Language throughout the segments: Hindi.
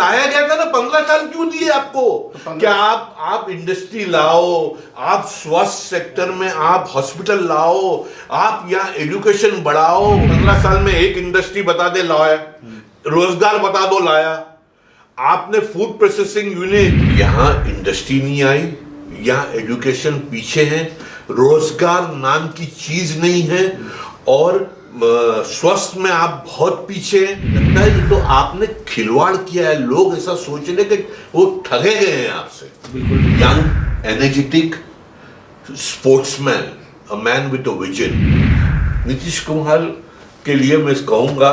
लाया गया था ना, 15 साल क्यों दिए आपको? क्या आप इंडस्ट्री लाओ, आप स्वास्थ्य सेक्टर में आप हॉस्पिटल लाओ, आप यहाँ एजुकेशन बढ़ाओ। 15 साल में एक इंडस्ट्री बता दे लाया, रोजगार बता दो लाया। आपने फूड प्रोसेसिंग यूनिट, यहाँ इंडस्ट्री नहीं आई, यहाँ एजुकेशन पीछे है, रोजगार नाम की चीज नहीं है, और स्वास्थ्य में आप बहुत पीछे हैं। लगता है ये तो आपने खिलवाड़ किया है। लोग ऐसा सोच रहे कि वो ठगे गए हैं आपसे। Young energetic sportsman, a man with a vision. Nitish Kumar के लिए मैं कहूंगा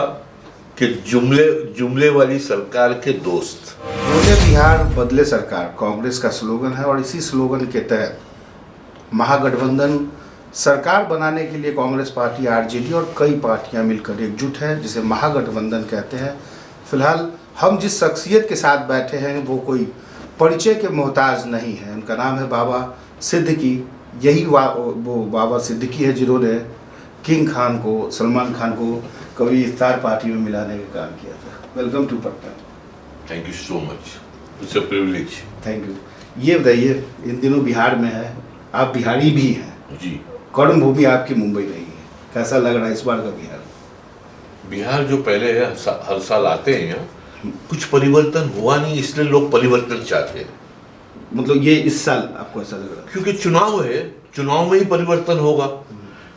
कि जुमले वाली सरकार के दोस्त। बोले बिहार बदले सरकार कांग्रेस का स्लोगन है, और इसी स्लोगन के तहत महागठबंधन सरकार बनाने के लिए कांग्रेस पार्टी, आरजेडी और कई पार्टियां मिलकर एकजुट हैं, जिसे महागठबंधन कहते हैं। फिलहाल हम जिस शख्सियत के साथ बैठे हैं वो कोई परिचय के मोहताज नहीं है। उनका नाम है बाबा सिद्दीकी। यही वो बाबा सिद्दीकी है जिन्होंने किंग खान को, सलमान खान को कभी इफ्तार पार्टी में मिलाने का काम किया था। Welcome to Patna. Thank you so much, it's a privilege. Thank you. ये बताइए, इन दिनों बिहार में है, आप बिहारी भी हैं जी, कर्म भूमि आपकी मुंबई रही है, कैसा लग रहा है इस बार का बिहार? बिहार जो पहले है हर साल आते हैं यहाँ, कुछ परिवर्तन हुआ नहीं, इसलिए लोग परिवर्तन चाहते हैं। मतलब ये इस साल आपको ऐसा लग रहा है? क्योंकि चुनाव है, चुनाव में ही परिवर्तन होगा।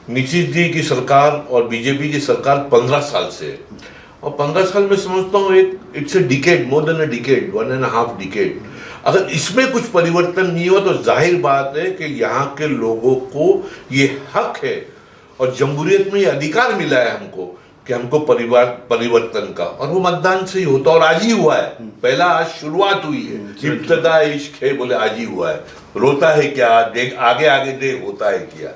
नीतीश जी की सरकार और बीजेपी की सरकार 15 साल से है, और 15 साल में समझता हूँ एक it's a decade, more than a decade, 1.5 decade. अगर इसमें कुछ परिवर्तन नहीं हुआ तो जाहिर बात है कि यहाँ के लोगों को ये हक है और जमहूरियत में ये अधिकार मिला है हमको कि हमको परिवर्तन का, और वो मतदान से ही होता, और आज ही हुआ है। पहला आज शुरुआत हुई है, इब्तदा इश्क है बोले आज ही हुआ है। रोता है क्या, देख आगे आगे देख होता है क्या।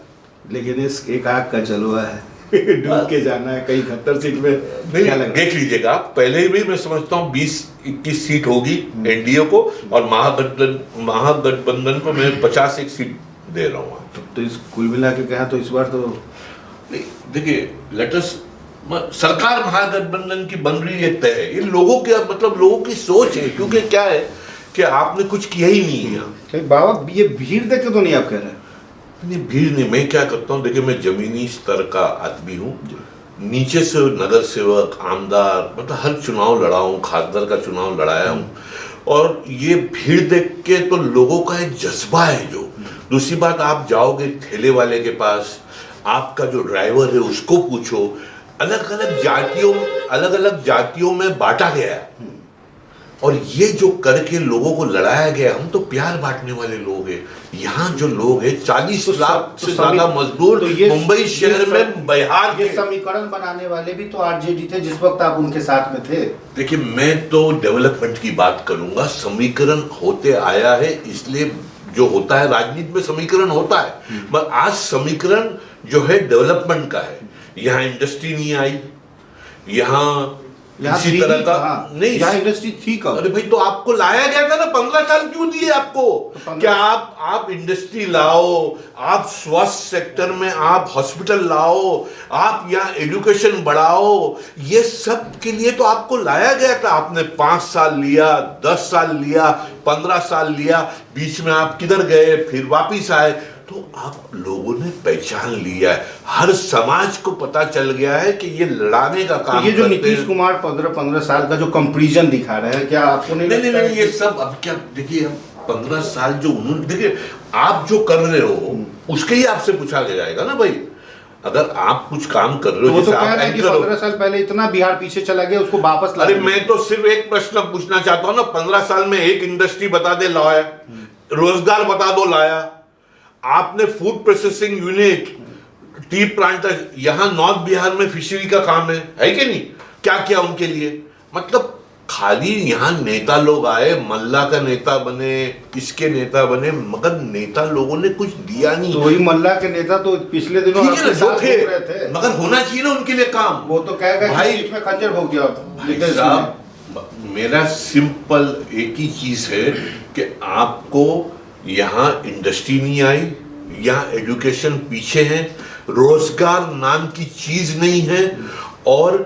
लेकिन इस एक आग का जलवा है, डूब के जाना है कहीं 71 सीट में। क्या लग देख लीजिएगा, पहले भी मैं समझता हूँ 20-21 सीट होगी एनडीए को, और महागठबंधन को मैं 51 सीट दे रहा हूँ। तो इस कुल मिला के कहा तो इस बार तो देखिए, सरकार महागठबंधन की बन रही है तय है। ये लोगों के मतलब लोगों की सोच है, क्योंकि क्या है कि आपने कुछ किया ही नहीं है यहाँ। बाबा ये भीड़ देख के तो नहीं आप कह रहे? नहीं, भीड़ नहीं। मैं क्या करता हूँ, देखिए मैं जमीनी स्तर का आदमी हूँ, नीचे से नगर सेवक, आमदार, मतलब हर चुनाव लड़ा हूँ, खासदार का चुनाव लड़ाया हूँ, और ये भीड़ देख के तो लोगों का एक जज्बा है। जो दूसरी बात, आप जाओगे ठेले वाले के पास, आपका जो ड्राइवर है उसको पूछो, अलग अलग जातियों में बांटा गया है, और ये जो करके लोगों को लड़ाया गया। हम तो प्यार बांटने वाले लोग हैं। यहाँ जो लोग हैं 40 लाख से ज्यादा मजदूर तो मुंबई शहर में, बिहार के समीकरण बनाने वाले भी तो आरजेडी थे जिस वक्त आप उनके साथ में थे। देखिए, मैं तो डेवलपमेंट की बात करूंगा। समीकरण होते आया है, इसलिए जो होता है राजनीति में समीकरण होता है, मगर आज समीकरण जो है डेवलपमेंट का है। यहाँ इंडस्ट्री नहीं आई, यहाँ इसी तरह का नहीं, यहाँ इंडस्ट्री थी कब? अरे भाई, तो आपको लाया गया था ना, 15 साल क्यों दिए आपको? क्या आप इंडस्ट्री लाओ, आप स्वास्थ्य सेक्टर में आप हॉस्पिटल लाओ, आप यहाँ एजुकेशन बढ़ाओ। ये सब के लिए तो आपको लाया गया था। आपने 5 साल लिया, 10 साल लिया, 15 साल लिया, बीच में आप किधर गए, फिर वापिस आए। तो आप लोगों ने पहचान लिया है, हर समाज को पता चल गया है कि ये लड़ाने का काम। तो ये जो नीतीश कुमार 15 साल का जो कंपैरिजन दिखा रहे हैं, क्या आपको नहीं, ये सब अब क्या, देखिए हम 15 साल जो उन्होंने, देखिए आप जो कर रहे हो उसके ही आपसे पूछा जाएगा ना भाई। अगर आप कुछ काम कर रहे हो, वो तो कह रहे हैं कि 15 साल पहले इतना बिहार पीछे चला गया, उसको वापस ला। अरे मैं तो सिर्फ एक प्रश्न पूछना चाहता हूँ ना, 15 साल में एक इंडस्ट्री बता दे लाया, रोजगार बता दो लाया। आपने food processing unit, T plant, यहाँ नॉर्थ बिहार में फिशरी का काम है कि नहीं? क्या किया उनके लिए? मतलब खाली यहाँ नेता लोग आए, मल्ला का नेता बने, किसके नेता बने, मगर नेता लोगों ने कुछ दिया नहीं। तो वही मल्ला के नेता तो पिछले दिनों आपके साथ घूम रहे थे, मगर होना चाहिए ना उनके लिए काम। वो तो कहेगा भाई इसमें खंजर भोग दिया भाई साहब, मेरा सिंपल एक ही चीज है कि आपको यहाँ इंडस्ट्री नहीं आई, यहाँ एजुकेशन पीछे है, रोजगार नाम की चीज नहीं है, और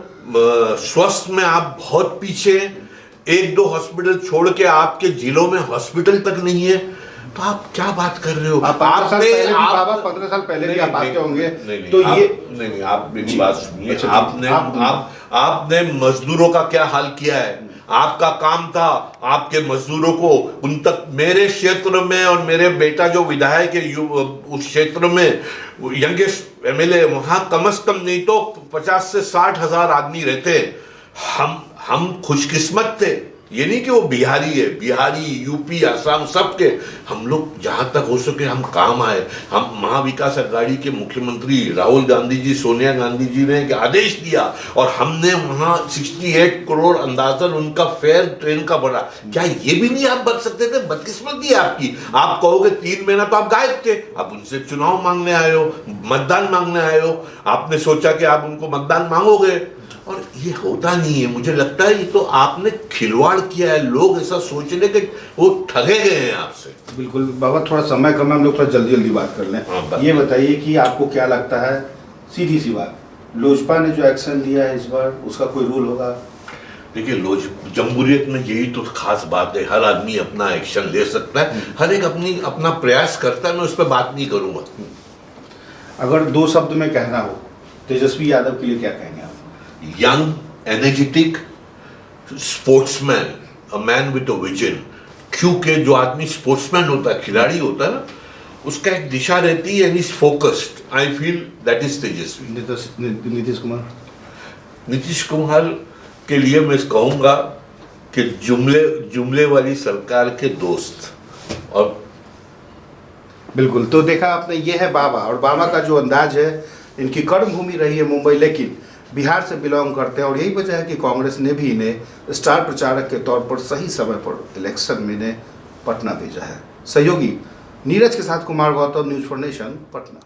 स्वास्थ्य में आप बहुत पीछे हैं। एक दो हॉस्पिटल छोड़ के आपके जिलों में हॉस्पिटल तक नहीं है, तो आप क्या बात कर रहे हो? आप 15 साल पहले भी बाबा 15 साल पहले भी आप आते होंगे, तो ये नहीं, आप मेरी बात सुनिए। अच्छा, आपने मजदूरों का क्या हाल किया है? आपका काम था आपके मजदूरों को उन तक, मेरे क्षेत्र में और मेरे बेटा जो विधायक है उस क्षेत्र में यंगेस्ट एमएलए, वहां कम से कम नहीं तो 50 से 60 हजार आदमी रहते। हम खुशकिस्मत थे, ये नहीं कि वो बिहारी है, बिहारी यूपी असम सबके, हम लोग जहां तक हो सके हम काम आए। हम महाविकास अघाड़ी के मुख्यमंत्री राहुल गांधी जी, सोनिया गांधी जी ने आदेश दिया और हमने वहां 68 करोड़ अंदाजन उनका फेयर ट्रेन का बढ़ा। क्या ये भी नहीं आप बच सकते थे? बदकिस्मती है आपकी। आप कहोगे 3 महीना तो आप गायब थे, आप उनसे चुनाव मांगने आए हो, मतदान मांगने आए हो, आपने सोचा कि आप उनको मतदान मांगोगे, और ये होता नहीं है। मुझे लगता है ये तो आपने खिलवाड़ किया है। लोग ऐसा सोच रहे कि वो ठगे गए हैं आपसे। बिल्कुल बाबा, थोड़ा समय कम है, हम लोग थोड़ा जल्दी जल्दी बात कर लें। ये बताइए कि आपको क्या लगता है, सीधी सी बात, लोजपा ने जो एक्शन लिया है इस बार, उसका कोई रूल होगा? देखिए, जमहूरियत में यही तो खास बात है, हर आदमी अपना एक्शन ले सकता है, हर एक अपना प्रयास करता है। मैं उस पर बात नहीं करूंगा। अगर 2 शब्द में कहना हो तेजस्वी यादव के लिए, क्या कहेंगे आप? Young, energetic, sportsman, a man with a vision. क्योंकि जो आदमी स्पोर्ट्समैन होता है, खिलाड़ी होता है ना, उसका एक दिशा रहती है and is focused. I feel that is Tejashwi. Nitish Kumar के लिए मैं कहूंगा कि जुमले वाली सरकार के दोस्त। और बिल्कुल, तो देखा आपने, ये है बाबा, और बाबा का जो अंदाज है, इनकी कर्मभूमि रही है मुंबई, लेकिन बिहार से बिलोंग करते हैं, और यही वजह है कि कांग्रेस ने भी इन्हें स्टार प्रचारक के तौर पर सही समय पर इलेक्शन में इन्हें पटना भेजा है। सहयोगी नीरज के साथ Kumar Gautam, news for nation, Patna.